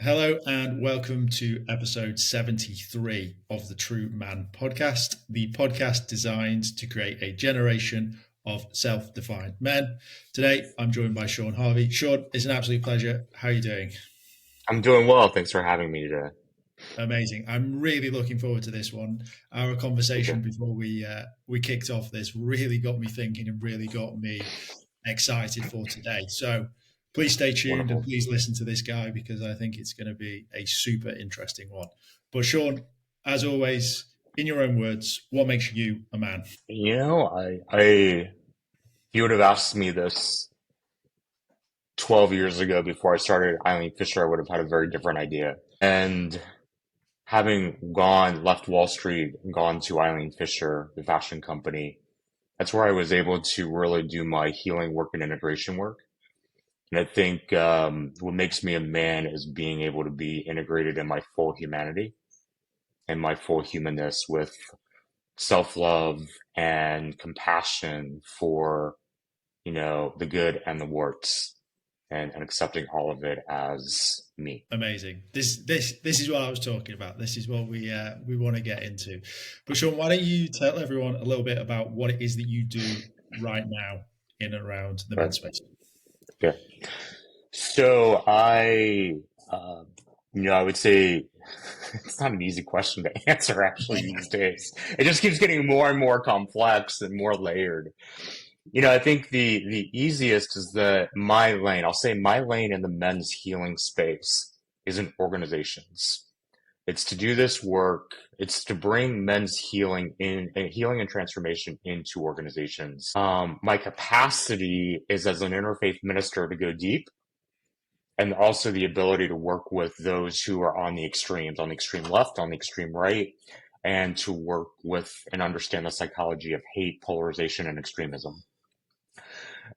Hello and welcome to episode 73 of the TRUUMAN Podcast, the podcast designed to create a generation of self-defined men. Today, I'm joined by Sean Harvey. Sean, it's an absolute pleasure. How are you doing? I'm doing well. Thanks for having me today. Amazing. I'm really looking forward to this one. Our conversation before we kicked off this really got me thinking and really got me excited for today. So please stay tuned and Wonderful. please listen to this guy because I think it's going to be a super interesting one. But Sean, as always, in your own words, what makes you a man? You know, if you would have asked me this 12 years ago before I started Eileen Fisher, I would have had a very different idea. And having left Wall Street, and gone to Eileen Fisher, the fashion company, that's where I was able to really do my healing work and integration work. And I think what makes me a man is being able to be integrated in my full humanity and my full humanness with self-love and compassion for, the good and the warts and accepting all of it as me. Amazing. This is what I was talking about. This is what we want to get into. But Sean, why don't you tell everyone a little bit about what it is that you do right now in and around the men's space? Yeah. So I would say it's not an easy question to answer actually these days. It just keeps getting more and more complex and more layered. I think the easiest is my lane. I'll say my lane in the men's healing space is in organizations. It's to do this work. It's to bring men's healing and transformation into organizations. My capacity is as an interfaith minister to go deep, and also the ability to work with those who are on the extremes, on the extreme left, on the extreme right, and to work with and understand the psychology of hate, polarization, and extremism.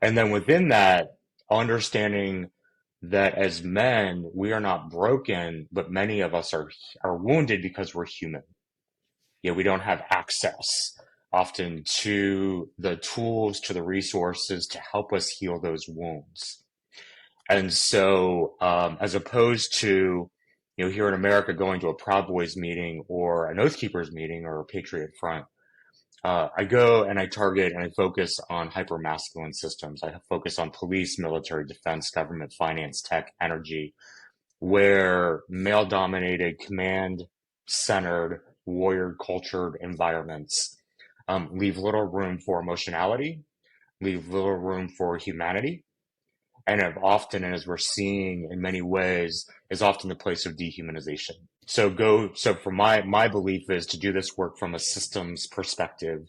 And then within that, understanding that as men, we are not broken, but many of us are wounded because we're human. We don't have access often to the tools, to the resources to help us heal those wounds. And so, as opposed to, here in America, going to a Proud Boys meeting or an Oath Keepers meeting or a Patriot Front, I go and I target and I focus on hyper-masculine systems. I focus on police, military, defense, government, finance, tech, energy, where male-dominated, command-centered, warrior-cultured environments leave little room for emotionality, leave little room for humanity, and have often, and as we're seeing in many ways, is often the place of dehumanization. So for my belief is to do this work from a systems perspective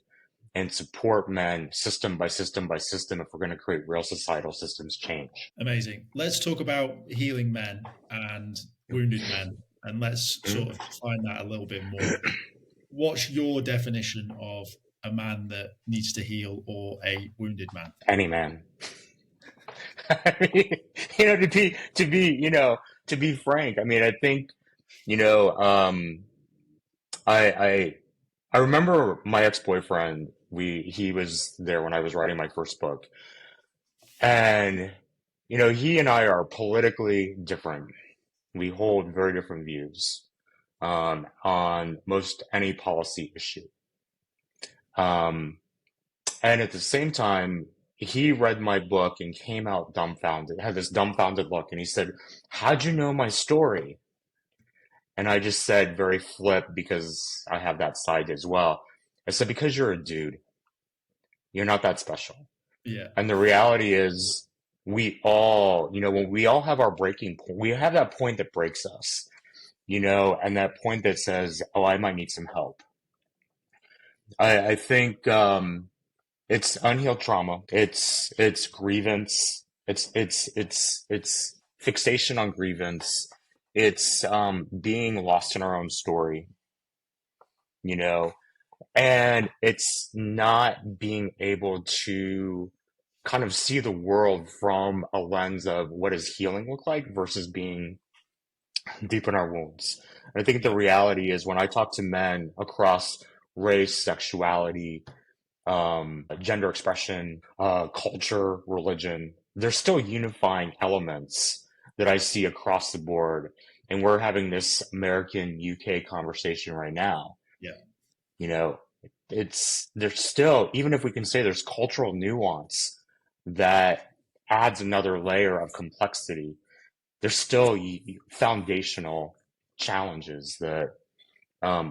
and support men system by system by system if we're going to create real societal systems change. Amazing. Let's talk about healing men and wounded men, and let's sort of define that a little bit more. What's your definition of a man that needs to heal or a wounded man? Any man. I mean, to be frank, I mean, I think, I remember my ex-boyfriend, he was there when I was writing my first book. And, he and I are politically different. We hold very different views on most any policy issue. And at the same time, he read my book and came out dumbfounded, had this dumbfounded look, and he said, "How'd you know my story?" And I just said, very flip, because I have that side as well. I said, "Because you're a dude. You're not that special." Yeah. And the reality is, we all, when we all have our breaking point, we have that point that breaks us, and that point that says, "Oh, I might need some help." I think it's unhealed trauma. It's grievance. It's fixation on grievance. It's being lost in our own story, and it's not being able to kind of see the world from a lens of what does healing look like versus being deep in our wounds. And I think the reality is when I talk to men across race, sexuality, gender expression, culture, religion, there's still unifying elements that I see across the board. And we're having this American UK conversation right now. Yeah. You know, there's still, even if we can say there's cultural nuance that adds another layer of complexity, there's still foundational challenges that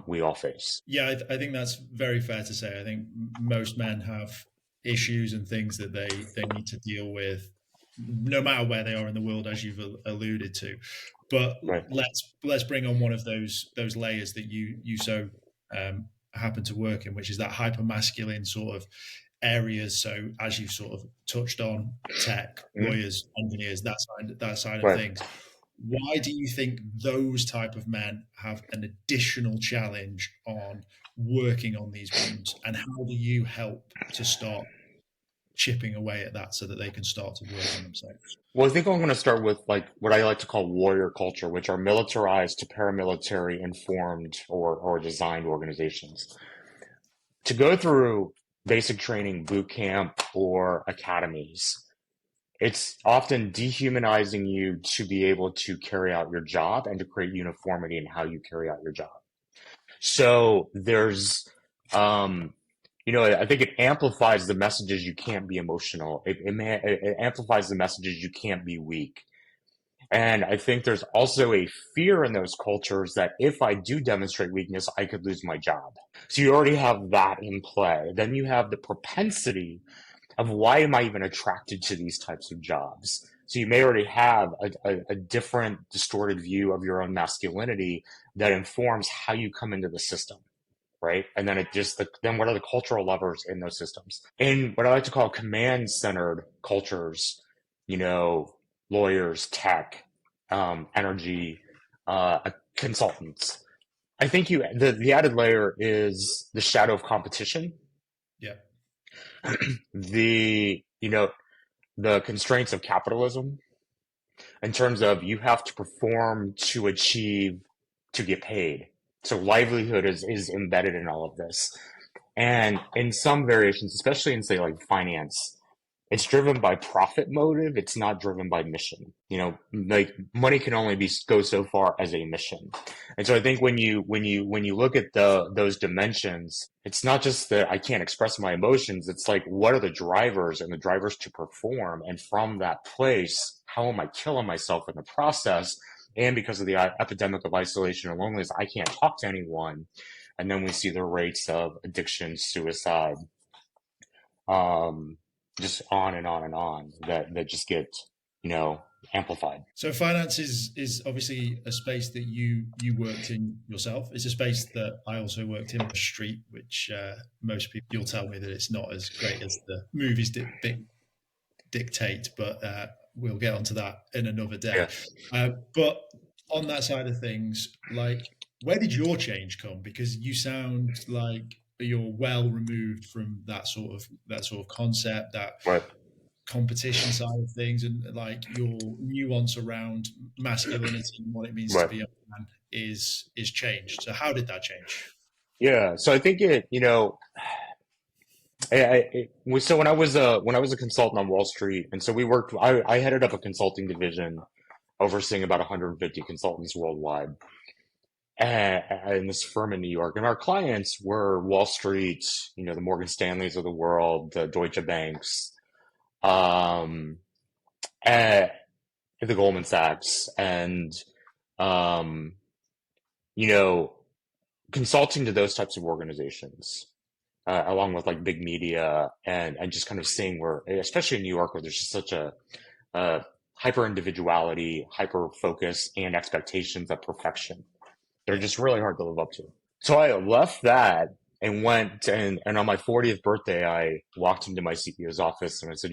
we all face. Yeah, I think that's very fair to say. I think most men have issues and things that they need to deal with, no matter where they are in the world, as you've alluded to. But Right. let's bring on one of those layers that you so happen to work in, which is that hyper masculine sort of areas. So as you've sort of touched on, tech, lawyers, engineers, that side of Right. things. Why do you think those type of men have an additional challenge on working on these wounds, and how do you help to start chipping away at that so that they can start to work on themselves? Well, I think I'm going to start with like what I like to call warrior culture, which are militarized to paramilitary informed or designed organizations. To go through basic training, boot camp, or academies, it's often dehumanizing you to be able to carry out your job and to create uniformity in how you carry out your job. So there's, I think it amplifies the messages you can't be emotional. It amplifies the messages you can't be weak. And I think there's also a fear in those cultures that if I do demonstrate weakness, I could lose my job. So you already have that in play. Then you have the propensity of why am I even attracted to these types of jobs? So you may already have a different distorted view of your own masculinity that informs how you come into the system, right? And then then what are the cultural levers in those systems? In what I like to call command-centered cultures, lawyers, tech, energy, consultants. I think the added layer is the shadow of competition. Yeah. The constraints of capitalism in terms of you have to perform to achieve to get paid. So livelihood is embedded in all of this. And in some variations, especially in say like finance, it's driven by profit motive. It's not driven by mission. Like money can only go so far as a mission. And so I think when you look at those dimensions, it's not just that I can't express my emotions. It's like, what are the drivers and the drivers to perform? And from that place, how am I killing myself in the process? And because of the epidemic of isolation and loneliness, I can't talk to anyone. And then we see the rates of addiction, suicide, just on and on and on that just get amplified. So finance is obviously a space that you worked in yourself. It's a space that I also worked in, street, which most people, you'll tell me that it's not as great as the movies dictate, but we'll get onto that in another day. Yeah. But on that side of things, like, where did your change come? Because you sound like you're well removed from that sort of concept, that right. competition side of things, and like your nuance around masculinity and what it means right. to be a man is changed. So how did that change? Yeah, so I think so when I was a consultant on Wall Street, and so I headed up a consulting division overseeing about 150 consultants worldwide. In this firm in New York, and our clients were Wall Street, the Morgan Stanleys of the world, the Deutsche Banks, and the Goldman Sachs, and consulting to those types of organizations, along with like big media, and just kind of seeing where, especially in New York, where there's just such a hyper individuality, hyper focus, and expectations of perfection. They're just really hard to live up to. So I left that and went and on my 40th birthday, I walked into my CEO's office and I said,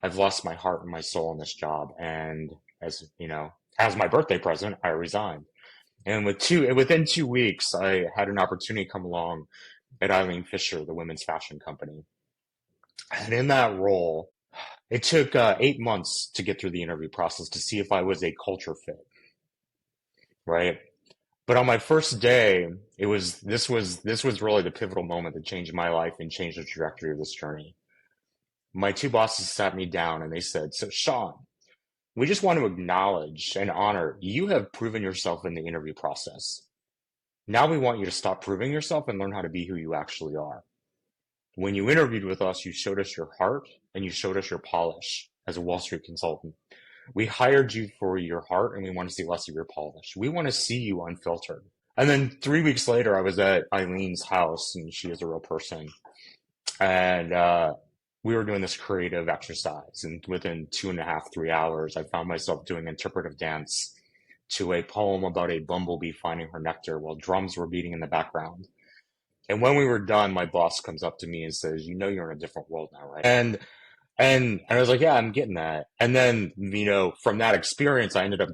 I've lost my heart and my soul in this job. And as my birthday present, I resigned. And within 2 weeks, I had an opportunity come along at Eileen Fisher, the women's fashion company. And in that role, it took 8 months to get through the interview process to see if I was a culture fit. Right. But on my first day, this was really the pivotal moment that changed my life and changed the trajectory of this journey. My two bosses sat me down and they said, "So Sean, We just want to acknowledge and honor you have proven yourself in the interview process. Now we want you to stop proving yourself and learn how to be who you actually are. When you interviewed with us, you showed us your heart and you showed us your polish as a Wall Street consultant. We hired you for your heart and we want to see less of your polish. We want to see you unfiltered. And then 3 weeks later, I was at Eileen's house, and she is a real person. And we were doing this creative exercise. And within 2.5, 3 hours, I found myself doing interpretive dance to a poem about a bumblebee finding her nectar while drums were beating in the background. And when we were done, my boss comes up to me and says, "You know, you're in a different world now, right?" And I was like, "Yeah, I'm getting that." And then, from that experience, I ended up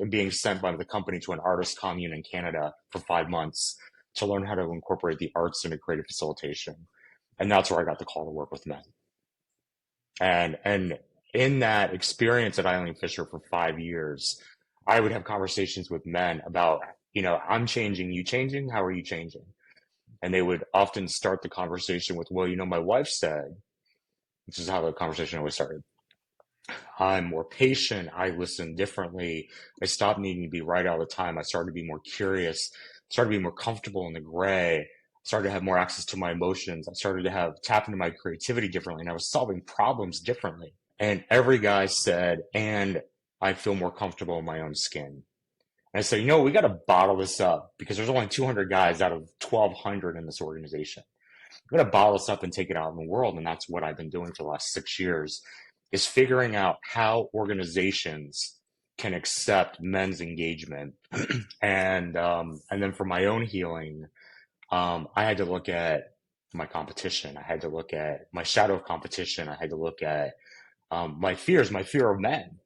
being sent by the company to an artist commune in Canada for 5 months to learn how to incorporate the arts into creative facilitation. And that's where I got the call to work with men. And in that experience at Eileen Fisher for 5 years, I would have conversations with men about, I'm changing, you changing, how are you changing? And they would often start the conversation with, "Well, my wife said," this is how the conversation always started. "I'm more patient. I listen differently. I stopped needing to be right all the time. I started to be more curious, started to be more comfortable in the gray, started to have more access to my emotions. I started to tap into my creativity differently, and I was solving problems differently." And every guy said, "And I feel more comfortable in my own skin." And I said, we got to bottle this up because there's only 200 guys out of 1,200 in this organization. We got to bottle this up and take it out in the world. And that's what I've been doing for the last 6 years, is figuring out how organizations can accept men's engagement. And then for my own healing, I had to look at my competition. I had to look at my shadow of competition. I had to look at my fears, my fear of men,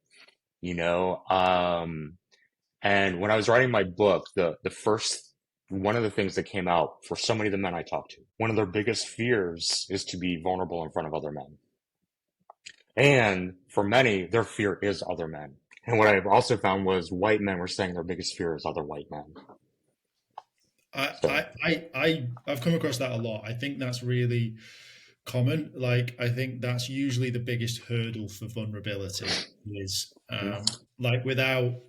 and when I was writing my book, the first one of the things that came out for so many of the men I talked to, one of their biggest fears is to be vulnerable in front of other men. And for many, their fear is other men. And what I've also found was white men were saying their biggest fear is other white men. I've come across that a lot. I think that's really common. Like, I think that's usually the biggest hurdle for vulnerability is without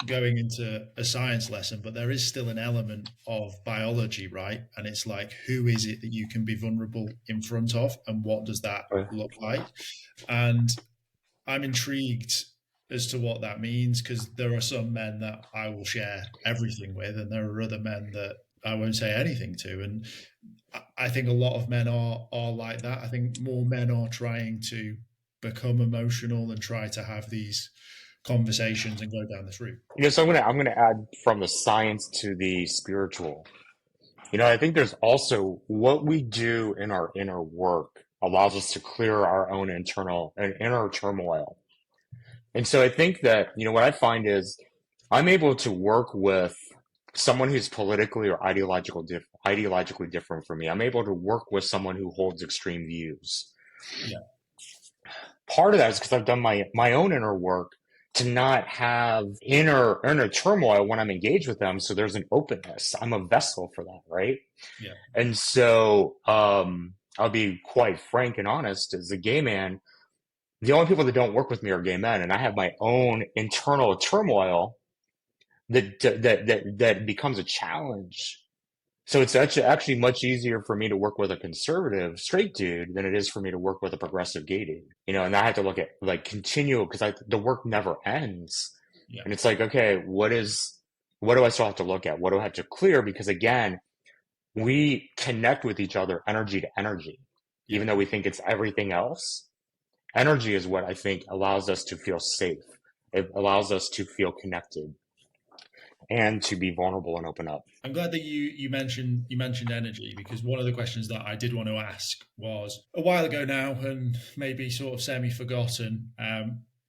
going into a science lesson, but there is still an element of biology, right? And it's like, who is it that you can be vulnerable in front of, and what does that look like? And I'm intrigued as to what that means, because there are some men that I will share everything with, and there are other men that I won't say anything to. And I think a lot of men are like that. I think more men are trying to become emotional and try to have these conversations and go down this route. So I'm gonna add from the science to the spiritual. I think there's also what we do in our inner work allows us to clear our own internal and inner turmoil. And so I think that, what I find is I'm able to work with someone who's politically or ideologically different from me. I'm able to work with someone who holds extreme views. Yeah. Part of that is because I've done my own inner work to not have inner turmoil when I'm engaged with them. So there's an openness. I'm a vessel for that, right? Yeah. And so I'll be quite frank and honest, as a gay man, the only people that don't work with me are gay men, and I have my own internal turmoil that becomes a challenge. So it's actually much easier for me to work with a conservative straight dude than it is for me to work with a progressive gay dude. And I have to look at continual, because the work never ends. Yeah. And it's like, okay, what do I still have to look at? What do I have to clear? Because again, we connect with each other energy to energy, even though we think it's everything else. Energy is what I think allows us to feel safe. It allows us to feel connected and to be vulnerable and open up. I'm glad that you mentioned energy, because one of the questions that I did want to ask was a while ago now, and maybe sort of semi-forgotten.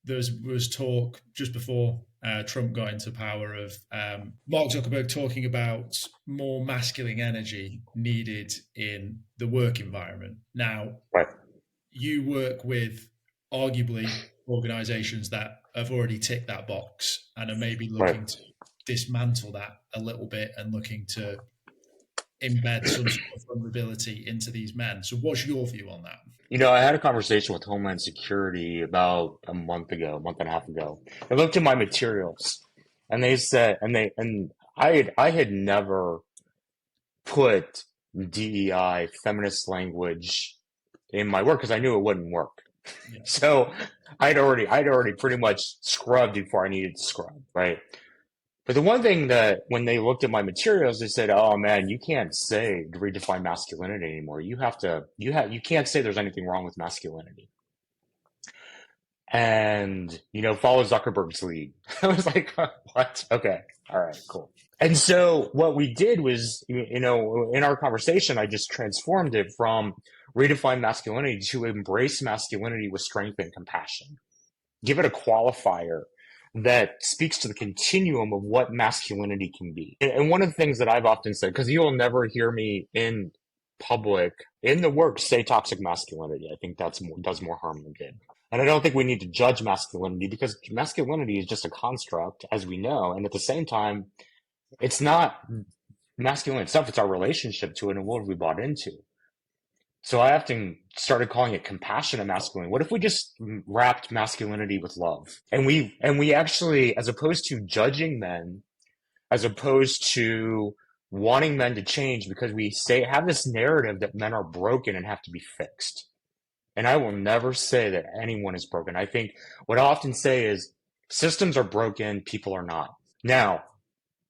There was talk just before Trump got into power of Mark Zuckerberg talking about more masculine energy needed in the work environment. Now, right. You work with arguably organizations that have already ticked that box and are maybe looking to dismantle that a little bit and looking to embed some sort of vulnerability into these men. So what's your view on that? I had a conversation with Homeland Security about a month and a half ago. I looked at my materials, and they said, and I had never put DEI, feminist language, in my work because I knew it wouldn't work. Yeah. So I'd already pretty much scrubbed before I needed to scrub, right? But the one thing that when they looked at my materials, they said, "Oh man, you can't say to redefine masculinity anymore. You can't say there's anything wrong with masculinity." And follow Zuckerberg's lead. I was like, "What? Okay, all right, cool." And so what we did was, in our conversation, I just transformed it from redefine masculinity to embrace masculinity with strength and compassion. Give it a qualifier that speaks to the continuum of what masculinity can be. And one of the things that I've often said, because you'll never hear me in public, in the work, say toxic masculinity. I think does more harm than good. And I don't think we need to judge masculinity because masculinity is just a construct, as we know. And at the same time, it's not masculine itself, it's our relationship to it and what have we bought into. So I often started calling it compassionate masculinity. What if we just wrapped masculinity with love? And we actually, as opposed to judging men, as opposed to wanting men to change because we have this narrative that men are broken and have to be fixed. And I will never say that anyone is broken. I think what I often say is systems are broken, people are not. Now,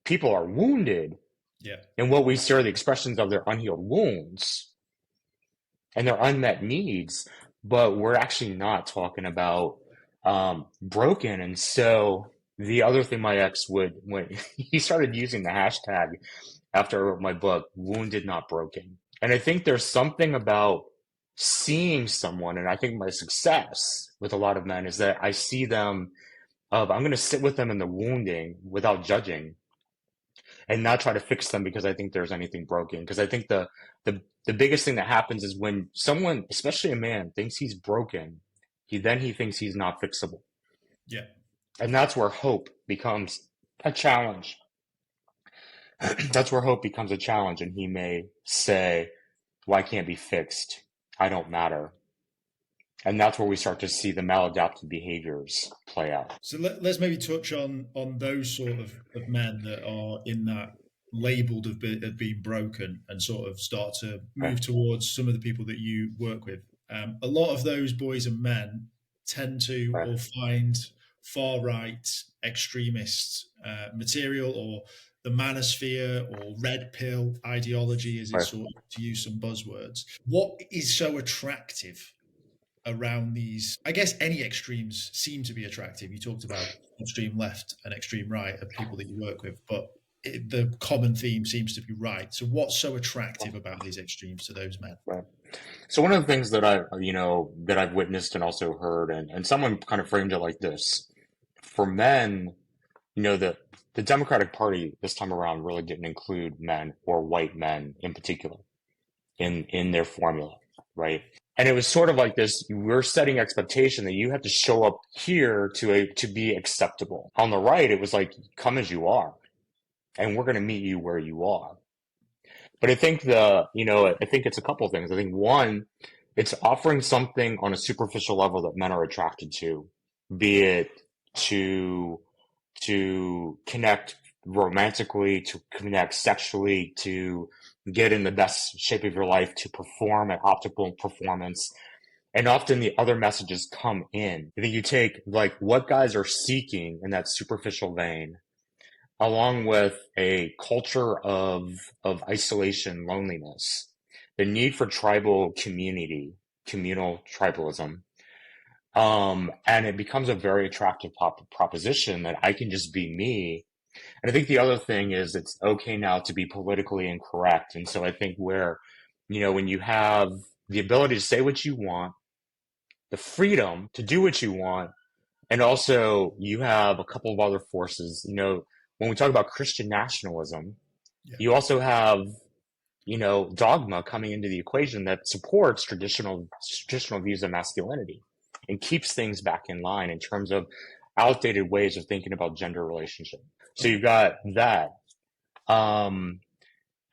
people are wounded. Yeah. And what we see are the expressions of their unhealed wounds and their unmet needs, but we're actually not talking about broken. And so the other thing my ex when he started using the hashtag after I wrote my book, wounded, not broken. And I think there's something about seeing someone, and I think my success with a lot of men is that I see them, I'm going to sit with them in the wounding without judging and not try to fix them because I think there's anything broken. Because I think the biggest thing that happens is when someone, especially a man, thinks he's broken, he thinks he's not fixable. Yeah. And that's where hope becomes a challenge. That's where hope becomes a challenge. And he may say, well, I can't be fixed. I don't matter. And that's where we start to see the maladaptive behaviors play out. So let's maybe touch on those sort of men that are in that labeled of being broken and sort of start to move towards some of the people that you work with. A lot of those boys and men tend to or find far right extremist material or the manosphere or red pill ideology, as it's sort of, to use some buzzwords. What is so attractive around these? I guess any extremes seem to be attractive. You talked about extreme left and extreme right of people that you work with, but the common theme seems to be right. So what's so attractive about these extremes to those men? Right. So one of the things that I've witnessed and also heard, and someone kind of framed it like this: for men, the Democratic Party this time around really didn't include men or white men in particular in their formula, right? And it was sort of like this: we're setting expectation that you have to show up here to be acceptable. On the right, it was like, come as you are, and we're going to meet you where you are. But I think I think it's a couple of things. I think one, it's offering something on a superficial level that men are attracted to, be it to connect romantically, to connect sexually, to get in the best shape of your life, to perform at optimal performance. And often the other messages come in. I think you take like what guys are seeking in that superficial vein, along with a culture of isolation, loneliness, the need for tribal community, communal tribalism. And it becomes a very attractive proposition that I can just be me. And I think the other thing is it's okay now to be politically incorrect. And so I think when you have the ability to say what you want, the freedom to do what you want, and also you have a couple of other forces, when we talk about Christian nationalism, you also have, dogma coming into the equation that supports traditional views of masculinity and keeps things back in line in terms of outdated ways of thinking about gender relationship. So you've got that. And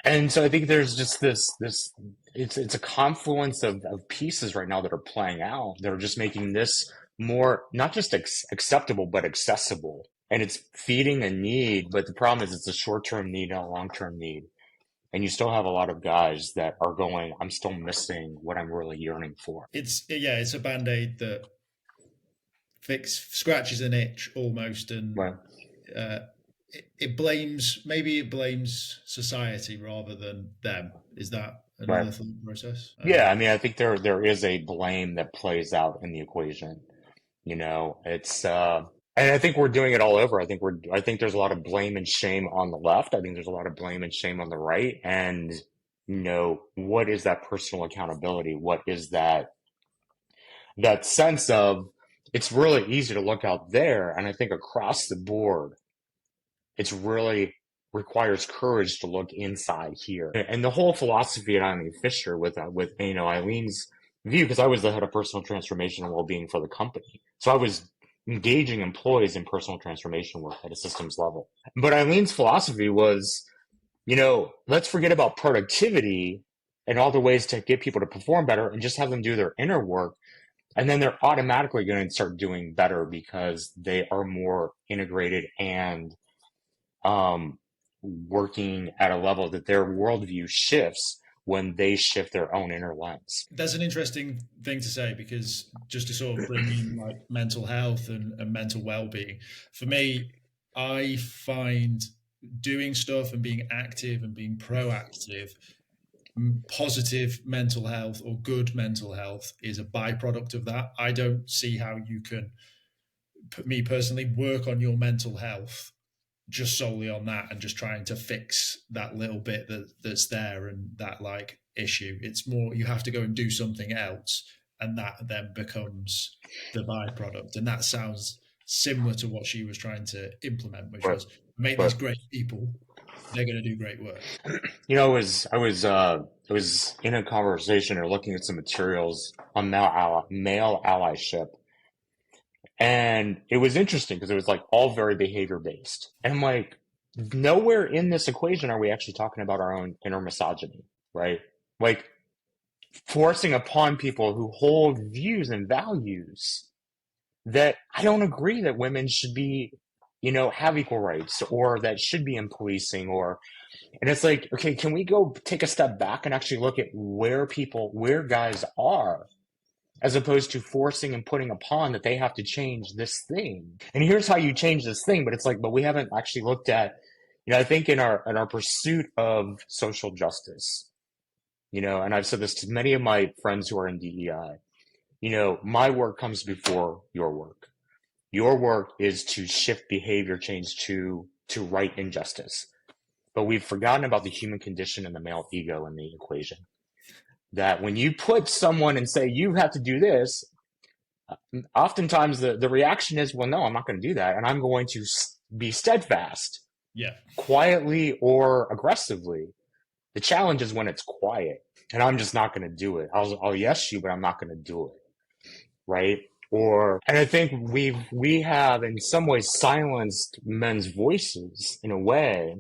And so I think there's just this it's a confluence of pieces right now that are playing out that are just making this more not just acceptable but accessible. And it's feeding a need, but the problem is it's a short-term need, not a long-term need. And you still have a lot of guys that are going, I'm still missing what I'm really yearning for. It's a band-aid that scratches an itch almost, and Right. it blames society rather than them. Is that another Right. thought process? Yeah, I mean, I think there is a blame that plays out in the equation. It's and I think we're doing it all over. I think there's a lot of blame and shame on the left. I think there's a lot of blame and shame on the right. And what is that personal accountability? What is that sense of it's really easy to look out there, and I think across the board, it's really requires courage to look inside here. And the whole philosophy at Eileen Fisher with Eileen's view, because I was the head of personal transformation and well-being for the company. So I was engaging employees in personal transformation work at a systems level. But Eileen's philosophy was, let's forget about productivity and all the ways to get people to perform better and just have them do their inner work. And then they're automatically going to start doing better because they are more integrated and working at a level that their worldview shifts when they shift their own inner lens. That's an interesting thing to say, because just to sort of bring in like mental health and mental well-being, for me, I find doing stuff and being active and being proactive, positive mental health or good mental health is a byproduct of that. I don't see how you can, me personally, work on your mental health just solely on that and just trying to fix that little bit that's there and that like issue. It's more you have to go and do something else, and that then becomes the byproduct. And that sounds similar to what she was trying to implement, which was make these great people, they're going to do great work. I was in a conversation or looking at some materials on male allyship. And it was interesting because it was like all very behavior based. And I'm like, nowhere in this equation are we actually talking about our own inner misogyny, right? Like forcing upon people who hold views and values that I don't agree that women should be, have equal rights, or that should be in policing, and it's like, okay, can we go take a step back and actually look at where guys are, as opposed to forcing and putting upon that they have to change this thing. And here's how you change this thing. But it's like, but we haven't actually looked at, I think in our pursuit of social justice, and I've said this to many of my friends who are in DEI, my work comes before your work. Your work is to shift behavior change to right injustice. But we've forgotten about the human condition and the male ego in the equation. That when you put someone and say, you have to do this, oftentimes the reaction is, well, no, I'm not going to do that. And I'm going to be steadfast, quietly or aggressively. The challenge is when it's quiet and I'm just not going to do it. I'll yes you, but I'm not going to do it. Right. And I think we have in some ways silenced men's voices in a way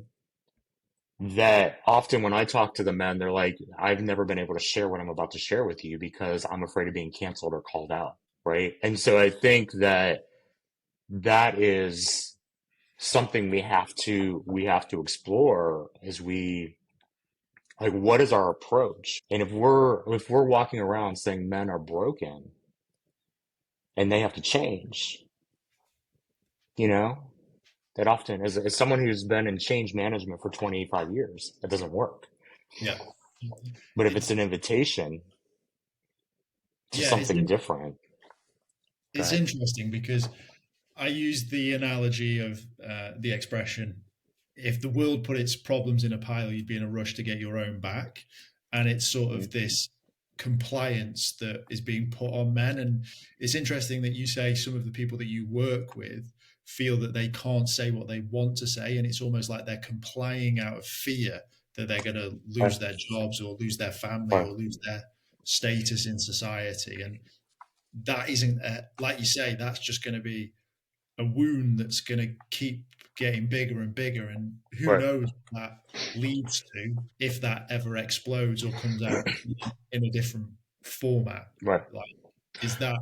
that often when I talk to the men, they're like, I've never been able to share what I'm about to share with you because I'm afraid of being canceled or called out. Right. And so I think that is something we have to explore as we, like, what is our approach? And if we're walking around saying men are broken and they have to change, that often, as someone who's been in change management for 25 years, that doesn't work. Yeah. But if it's an invitation to something different. It's interesting because I use the analogy of the expression, if the world put its problems in a pile, you'd be in a rush to get your own back. And it's sort of this compliance that is being put on men. And it's interesting that you say some of the people that you work with feel that they can't say what they want to say. And it's almost like they're complying out of fear that they're going to lose their jobs or lose their family or lose their status in society. And that isn't, like you say, that's just going to be a wound that's going to keep getting bigger and bigger, and who Right. knows what that leads to if that ever explodes or comes out in a different format. Right. Like, is that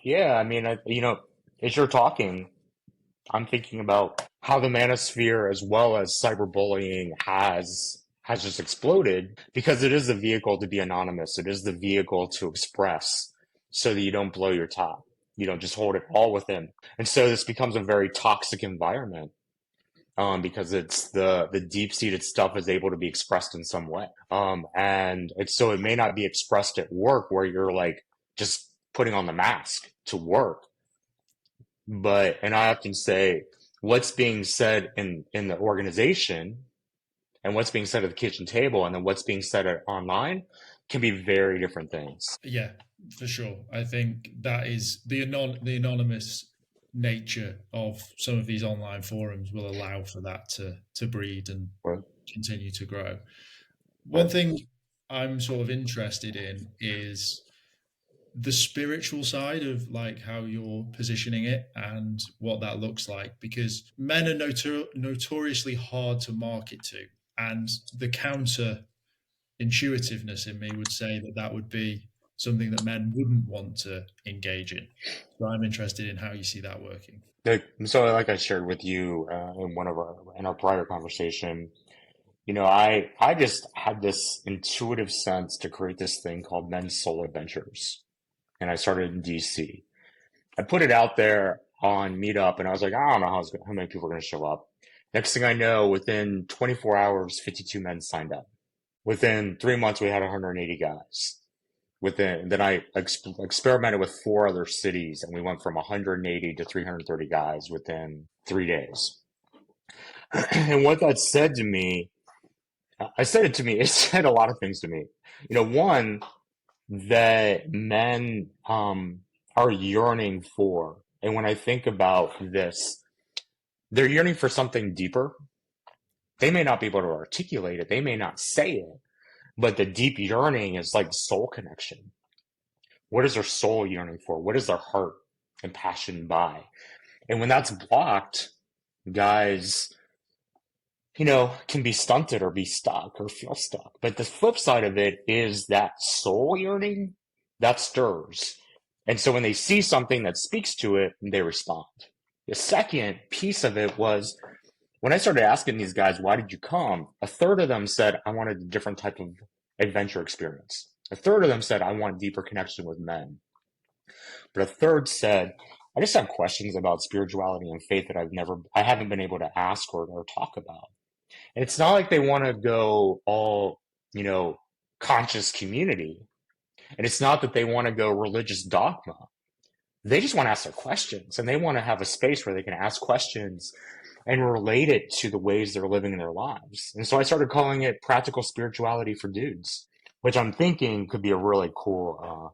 Yeah, I mean, as you're talking, I'm thinking about how the manosphere as well as cyberbullying has just exploded because it is the vehicle to be anonymous. It is the vehicle to express so that you don't blow your top. You don't just hold it all within. And so this becomes a very toxic environment because it's the deep-seated stuff is able to be expressed in some way. And so it may not be expressed at work where you're like just putting on the mask to work. And I often say what's being said in the organization and what's being said at the kitchen table and then what's being said online can be very different things. Yeah, for sure. I think that is the anonymous nature of some of these online forums will allow for that to breed and Right. continue to grow. One thing I'm sort of interested in is the spiritual side of like how you're positioning it and what that looks like, because men are notoriously hard to market to, and the counter intuitiveness in me would say that that would be something that men wouldn't want to engage in. So I'm interested in how you see that working. So like I shared with you in our prior conversation, I just had this intuitive sense to create this thing called Men's Soul Adventures. And I started in DC. I put it out there on Meetup and I was like, I don't know how many people are going to show up. Next thing I know, within 24 hours, 52 men signed up. Within 3 months, we had 180 guys. Then I experimented with 4 other cities and we went from 180 to 330 guys within 3 days. And what that said to me, it said a lot of things to me. One, that men are yearning for. And when I think about this, they're yearning for something deeper. They may not be able to articulate it. They may not say it, but the deep yearning is like soul connection. What is their soul yearning for? What is their heart impassioned by? And when that's blocked, guys, can be stunted or be stuck or feel stuck. But the flip side of it is that soul yearning that stirs. And so when they see something that speaks to it, they respond. The second piece of it was when I started asking these guys, why did you come? A third of them said, I wanted a different type of adventure experience. A third of them said, I want deeper connection with men. But a third said, I just have questions about spirituality and faith that I haven't been able to ask or talk about. And it's not like they want to go all, conscious community. And it's not that they want to go religious dogma. They just want to ask their questions and they want to have a space where they can ask questions and relate it to the ways they're living in their lives. And so I started calling it practical spirituality for dudes, which I'm thinking could be a really cool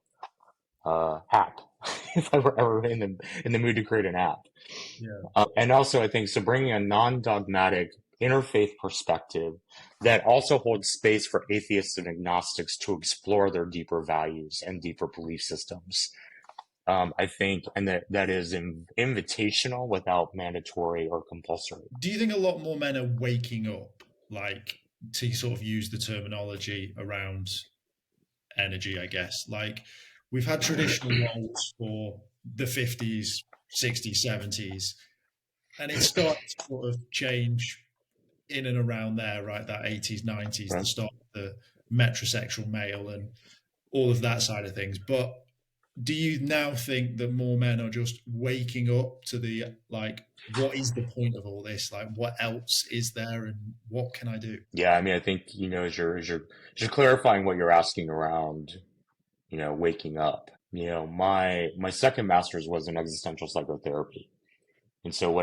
app if I were ever in the mood to create an app. Yeah. And also I think so bringing a non-dogmatic interfaith perspective that also holds space for atheists and agnostics to explore their deeper values and deeper belief systems. I think, and that is invitational without mandatory or compulsory. Do you think a lot more men are waking up, like, to sort of use the terminology around energy, I guess? Like, we've had traditional roles for the 50s, 60s, 70s, and it started to sort of change in and around there, right? That 80s, 90s, the start of the metrosexual male and all of that side of things. But do you now think that more men are just waking up to the, like, what is the point of all this? Like, what else is there and what can I do? Yeah, I mean, I think, as you're clarifying what you're asking around, waking up, my second master's was in existential psychotherapy. And so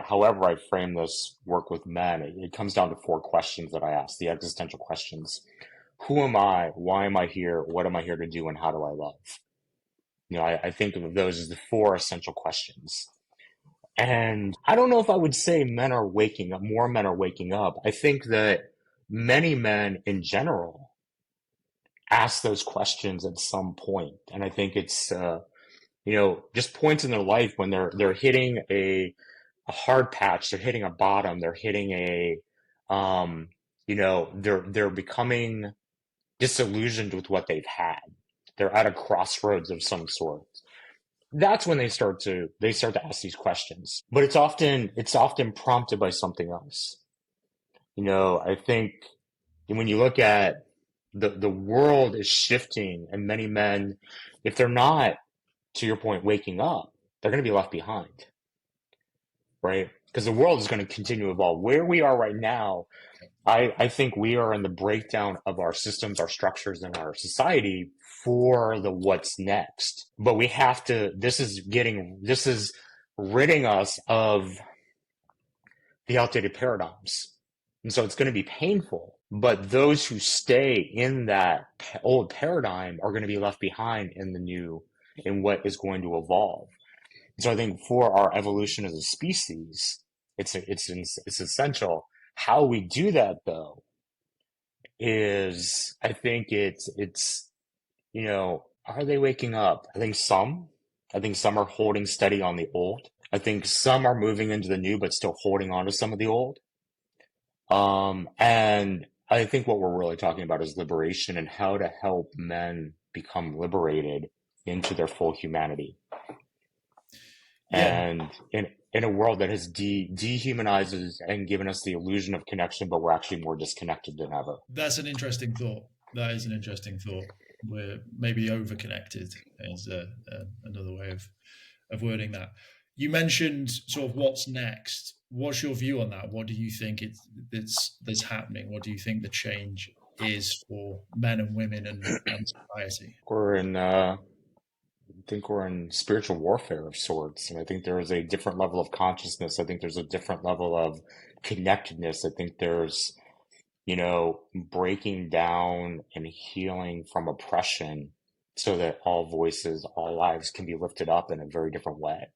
however I frame this work with men, it comes down to 4 questions that I ask, the existential questions. Who am I? Why am I here? What am I here to do? And how do I love? I think of those as the 4 essential questions. And I don't know if I would say more men are waking up. I think that many men in general ask those questions at some point. And I think it's, just points in their life when they're hitting hard patch. They're hitting a bottom. They're hitting a, they're becoming disillusioned with what they've had. They're at a crossroads of some sort. That's when they start to ask these questions. But it's often prompted by something else. I think when you look at the world is shifting, and many men, if they're not, to your point, waking up, they're going to be left behind, right? Because the world is going to continue to evolve. Where we are right now, I think we are in the breakdown of our systems, our structures, and our society for the what's next. But we have to, this is ridding us of the outdated paradigms. And so it's going to be painful, but those who stay in that old paradigm are going to be left behind in the new, in what is going to evolve. So I think for our evolution as a species, it's essential. How we do that, though, is I think it's are they waking up? I think some are holding steady on the old. I think some are moving into the new, but still holding on to some of the old. And I think what we're really talking about is liberation and how to help men become liberated into their full humanity. Yeah. And in a world that has dehumanizes and given us the illusion of connection, but we're actually more disconnected than ever. That's an interesting thought. That is an interesting thought. We're maybe over-connected is another way of wording that. You mentioned sort of what's next. What's your view on that? What do you think that's happening? What do you think the change is for men and women and society? I think we're in spiritual warfare of sorts. And I think there is a different level of consciousness. I think there's a different level of connectedness. I think there's, breaking down and healing from oppression so that all voices, all lives can be lifted up in a very different way.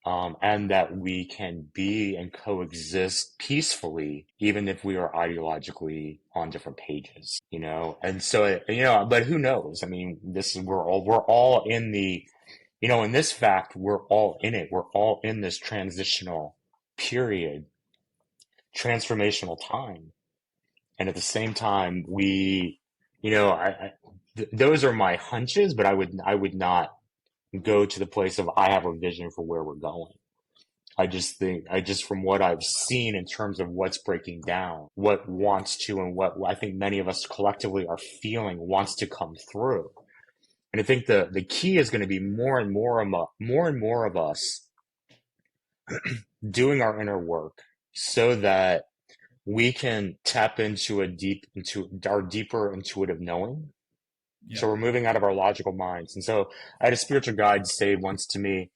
And that we can be and coexist peacefully, even if we are ideologically on different pages, and so, but who knows? I mean, we're all in the, in this fact, we're all in it. We're all in this transitional period, transformational time. And at the same time, those are my hunches, but I would not go to the place of I have a vision for where we're going. I just from what I've seen in terms of what's breaking down, what wants to, and what I think many of us collectively are feeling wants to come through. And I think the key is going to be more and more of us doing our inner work so that we can tap into our deeper intuitive knowing. Yeah. So we're moving out of our logical minds. And so I had a spiritual guide say once to me,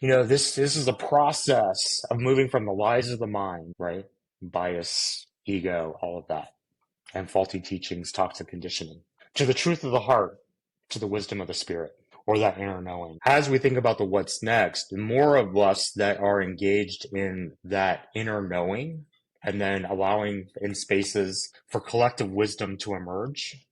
this is a process of moving from the lies of the mind, right? Bias, ego, all of that, and faulty teachings, toxic conditioning, to the truth of the heart, to the wisdom of the spirit, or that inner knowing. As we think about the what's next, the more of us that are engaged in that inner knowing, and then allowing in spaces for collective wisdom to emerge,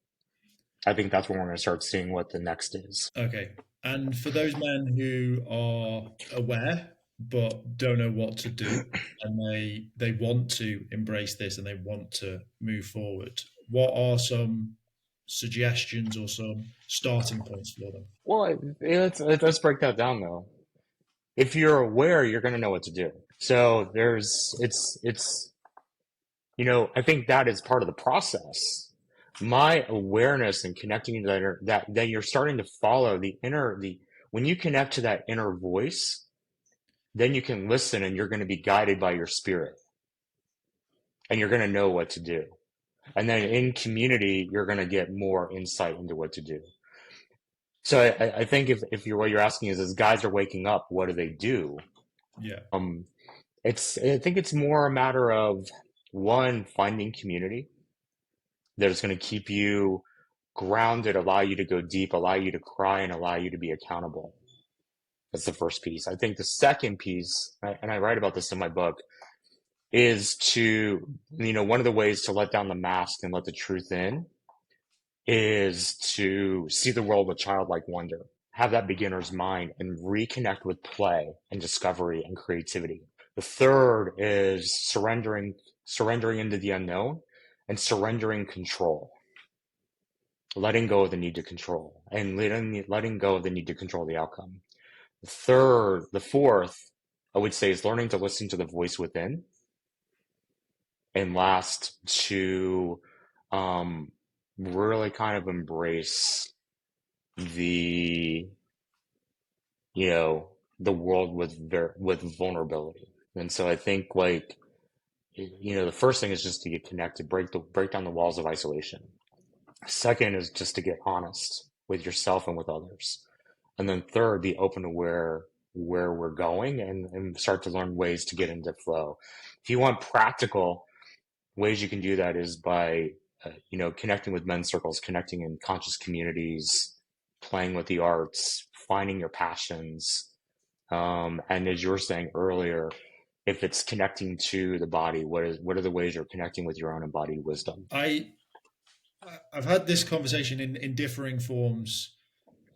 I think that's when we're going to start seeing what the next is. Okay. And for those men who are aware but don't know what to do, and they want to embrace this and they want to move forward, what are some suggestions or some starting points for them? Well, let's break that down though. If you're aware, you're going to know what to do. So I think that is part of the process. My awareness and connecting to that you're starting to follow when you connect to that inner voice, then you can listen and you're going to be guided by your spirit and you're going to know what to do. And then in community, you're going to get more insight into what to do. So I think if what you're asking is guys are waking up, what do they do? Yeah. I think it's more a matter of one, finding community that is going to keep you grounded, allow you to go deep, allow you to cry, and allow you to be accountable. That's the first piece. I think the second piece, and I write about this in my book, is to, one of the ways to let down the mask and let the truth in is to see the world with childlike wonder. have that beginner's mind and reconnect with play and discovery and creativity. The third is surrendering into the unknown and surrendering control, letting go of the need to control and letting go of the need to control the outcome. The fourth, I would say, is learning to listen to the voice within. And last, to really kind of embrace the the world with vulnerability. And so I think, like, the first thing is just to get connected, break down the walls of isolation. Second is just to get honest with yourself and with others. And then third, be open to where we're going and start to learn ways to get into flow. If you want practical ways you can do that is by connecting with men's circles, connecting in conscious communities, playing with the arts, finding your passions. And as you were saying earlier, if it's connecting to the body, what are the ways you're connecting with your own embodied wisdom? I've had this conversation in differing forms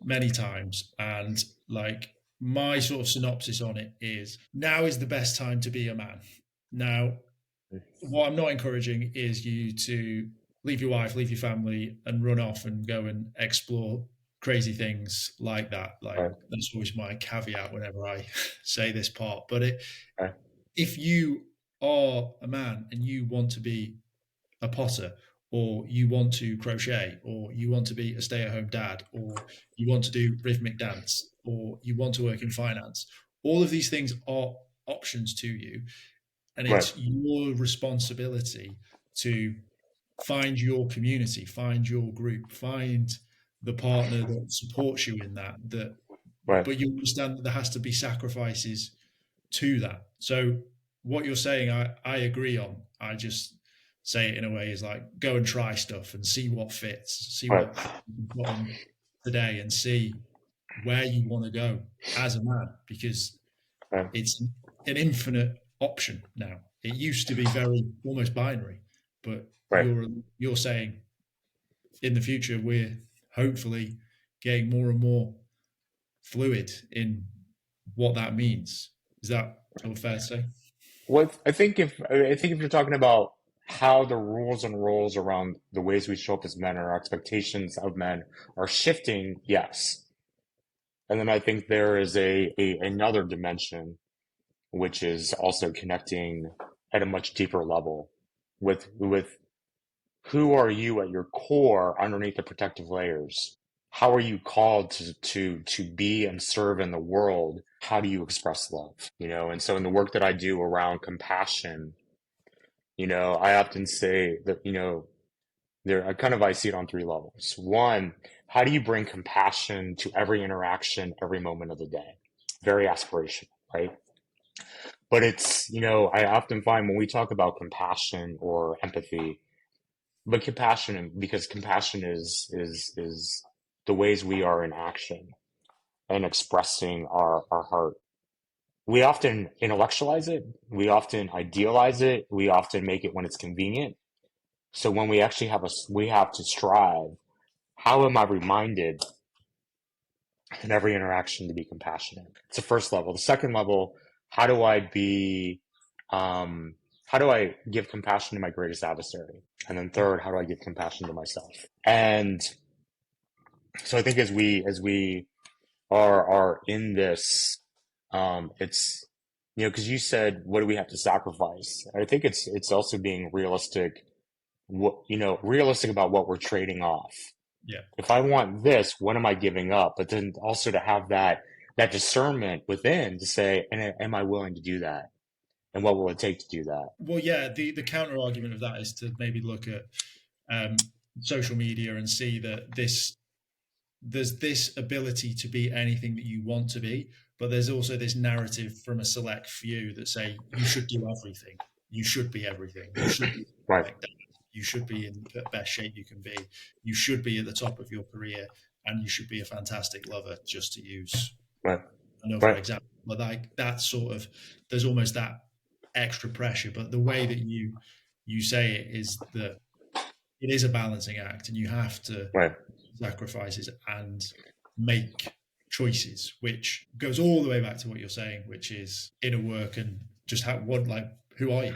many times, and like my sort of synopsis on it is, now is the best time to be a man. Now, what I'm not encouraging is you to leave your wife, leave your family, and run off and go and explore crazy things like that. Like, Right. That's always my caveat whenever I say this part. But Right. if you are a man and you want to be a potter, or you want to crochet, or you want to be a stay-at-home dad, or you want to do rhythmic dance, or you want to work in finance, all of these things are options to you. And it's your responsibility to find your community, find your group, find the partner that supports you in that. But you understand that there has to be sacrifices to that. So what you're saying, I agree on. I just say it in a way is like, go and try stuff and see what fits, see what you put on today, and see where you want to go as a man, because it's an infinite option now. It used to be very almost binary, but you're saying in the future we're hopefully getting more and more fluid in what that means. Is that sort of fair to say? Well, I think if you're talking about how the rules and roles around the ways we show up as men or our expectations of men are shifting, yes. And then I think there is another dimension, which is also connecting at a much deeper level with who are you at your core underneath the protective layers? How are you called to be and serve in the world? How do you express love? And so in the work that I do around compassion, I often say that, I see it on three levels. One, how do you bring compassion to every interaction, every moment of the day? Very aspirational, right? But it's, I often find when we talk about compassion or empathy, but because compassion is the ways we are in action and expressing our heart. We often intellectualize it. We often idealize it. We often make it when it's convenient. So when we actually we have to strive. How am I reminded in every interaction to be compassionate? It's the first level. The second level, how do I give compassion to my greatest adversary? And then third, how do I give compassion to myself? And so I think as we are in this, it's, because you said, what do we have to sacrifice? I think it's also being realistic, realistic about what we're trading off. Yeah. If I want this, what am I giving up? But then also to have that discernment within to say, and am I willing to do that? And what will it take to do that? Well, yeah, the counter argument of that is to maybe look at social media and see that there's this ability to be anything that you want to be, but there's also this narrative from a select few that say you should do everything, you should be everything, you should be you should be in the best shape you can be, you should be at the top of your career, and you should be a fantastic lover, just to use another example. But like that sort of, there's almost that extra pressure, but the way that you say it is that it is a balancing act, and you have to sacrifices and make choices, which goes all the way back to what you're saying, which is inner work and just who are you?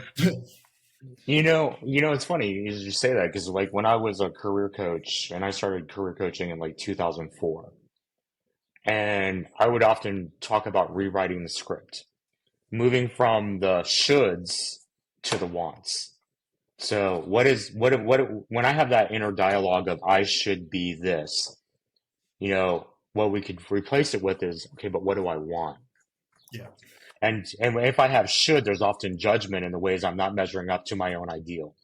It's funny you say that because like when I was a career coach and I started career coaching in like 2004, and I would often talk about rewriting the script, moving from the shoulds to the wants. So when I have that inner dialogue of I should be this, what we could replace it with is, okay, but what do I want? Yeah. And if I have should, there's often judgment in the ways I'm not measuring up to my own ideal.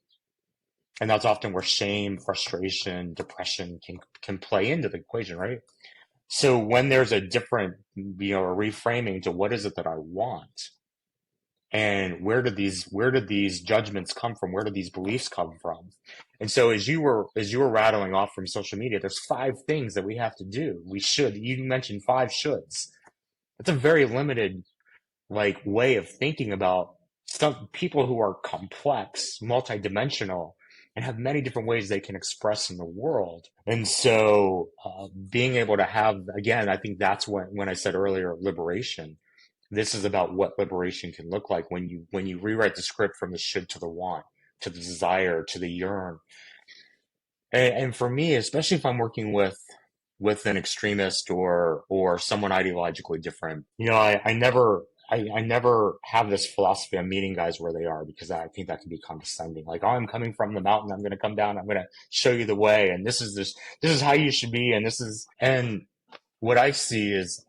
And that's often where shame, frustration, depression can play into the equation, right? So when there's a different, a reframing to what is it that I want, and where did these judgments come from? Where do these beliefs come from? And so as you were rattling off from social media, there's 5 things that we have to do. You mentioned 5 shoulds. That's a very limited way of thinking about some people who are complex, multidimensional, and have many different ways they can express in the world. And so being able to have, again, I think that's when I said earlier, liberation. This is about what liberation can look like when you rewrite the script from the should to the want, to the desire, to the yearn. And for me, especially if I'm working with an extremist or someone ideologically different, I never have this philosophy of meeting guys where they are, because I think that can be condescending. Like, oh, I'm coming from the mountain, I'm going to come down, I'm going to show you the way, and this is how you should be, and what I see is,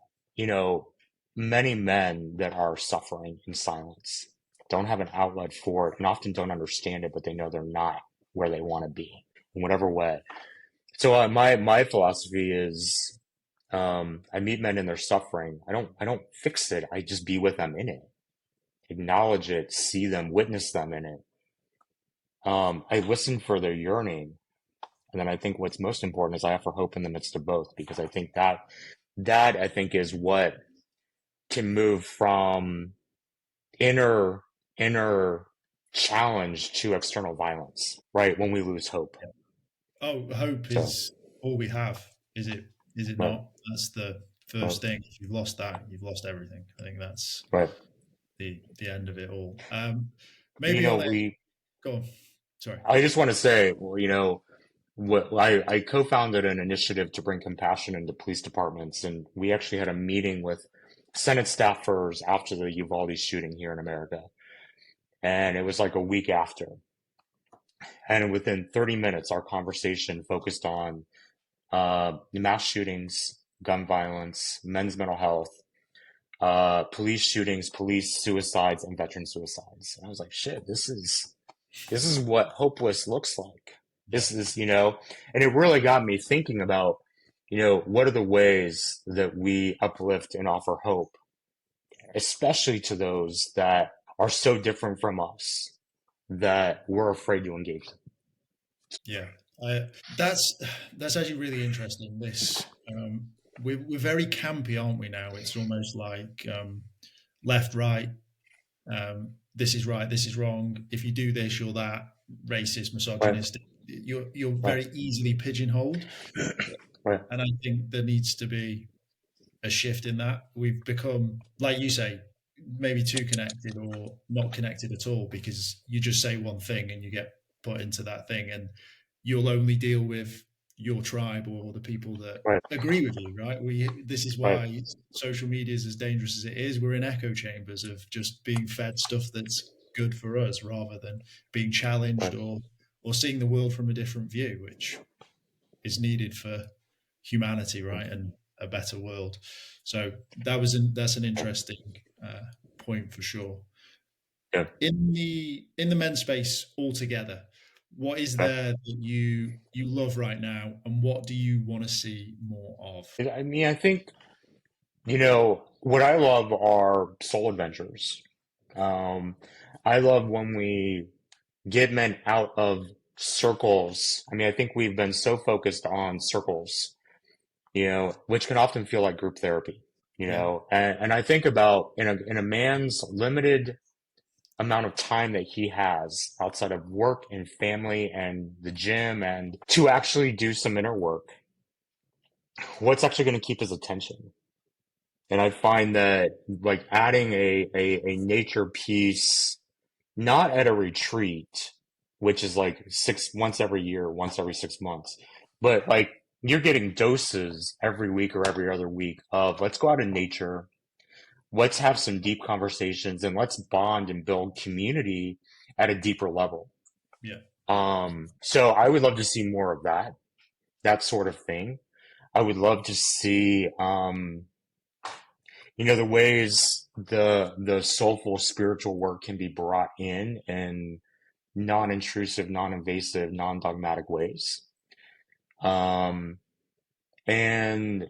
many men that are suffering in silence, don't have an outlet for it, and often don't understand it, but they know they're not where they want to be in whatever way. So my philosophy is, I meet men in their suffering. I don't fix it. I just be with them in it, acknowledge it, see them, witness them in it. I listen for their yearning, and then I think what's most important is I offer hope in the midst of both, because I think that I think is what can move from inner challenge to external violence, right? When we lose hope. Oh, hope is all we have. Is it not? That's the first thing. If you've lost that, you've lost everything. I think that's the end of it all. Maybe go on. Sorry. I just want to say, I co-founded an initiative to bring compassion into police departments, and we actually had a meeting with Senate staffers after the Uvalde shooting here in America. And it was like a week after. And within 30 minutes, our conversation focused on mass shootings, gun violence, men's mental health, police shootings, police suicides, and veteran suicides. And I was like, shit, this is what hopeless looks like. This is, and it really got me thinking about, what are the ways that we uplift and offer hope, especially to those that are so different from us that we're afraid to engage them. Yeah, that's actually really interesting. This we're very campy, aren't we? Now it's almost like left, right. This is right. This is wrong. If you do this, you're that, racist, misogynistic. Right. You're very easily pigeonholed. Right. And I think there needs to be a shift in that. We've become, like you say, maybe too connected or not connected at all, because you just say one thing and you get put into that thing, and you'll only deal with your tribe or the people that agree with you, right? This is why social media is as dangerous as it is. We're in echo chambers of just being fed stuff that's good for us, rather than being challenged or seeing the world from a different view, which is needed for humanity, right? And a better world. So that's an interesting point for sure. Yeah. In the men's space altogether, what is there that you love right now, and what do you want to see more of? I mean, I think, what I love are soul adventures. I love when we get men out of circles. I mean, I think we've been so focused on circles, which can often feel like group therapy, and I think about in a man's limited amount of time that he has outside of work and family and the gym, and to actually do some inner work, what's actually going to keep his attention? And I find that like adding a nature piece, not at a retreat, which is like once every year, once every 6 months, but like you're getting doses every week or every other week of let's go out in nature, let's have some deep conversations, and let's bond and build community at a deeper level. Yeah. So I would love to see more of that sort of thing. I would love to see, the ways the soulful spiritual work can be brought in non-intrusive, non-invasive, non-dogmatic ways. Um, and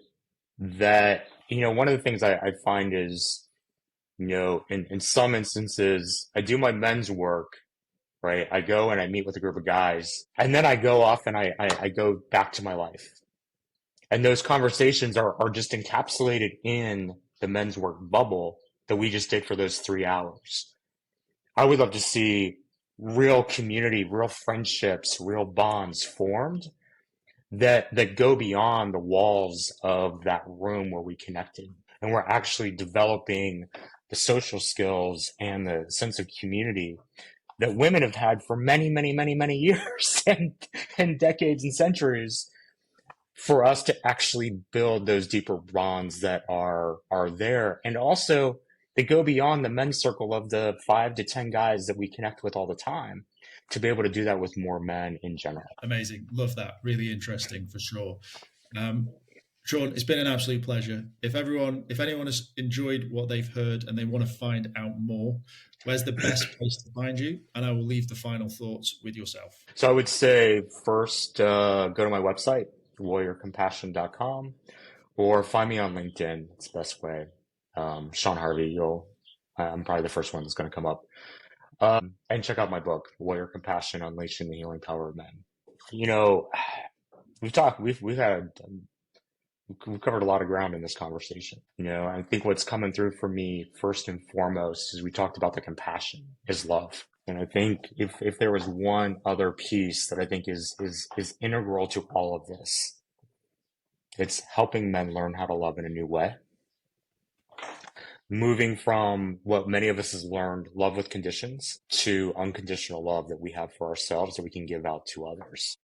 that, one of the things I find is, in some instances, I do my men's work, right? I go and I meet with a group of guys, and then I go off and I go back to my life. And those conversations are just encapsulated in the men's work bubble that we just did for those 3 hours. I would love to see real community, real friendships, real bonds formed that go beyond the walls of that room where we connected. And we're actually developing the social skills and the sense of community that women have had for many, many, many, many years and decades and centuries, for us to actually build those deeper bonds that are there. And also they go beyond the men's circle of the 5 to 10 guys that we connect with all the time, to be able to do that with more men in general. Amazing. Love that. Really interesting for sure. Sean, it's been an absolute pleasure. If anyone has enjoyed what they've heard and they want to find out more, where's the best place to find you? And I will leave the final thoughts with yourself. So I would say first, go to my website, warriorcompassion.com, or find me on LinkedIn. It's the best way. Sean Harvey, I'm probably the first one that's going to come up. And check out my book, Warrior Compassion: Unleashing the Healing Power of Men. We've covered a lot of ground in this conversation. I think what's coming through for me first and foremost is we talked about the compassion is love. And I think if there was one other piece that I think is integral to all of this, it's helping men learn how to love in a new way. Moving from what many of us has learned, love with conditions, to unconditional love that we have for ourselves that we can give out to others.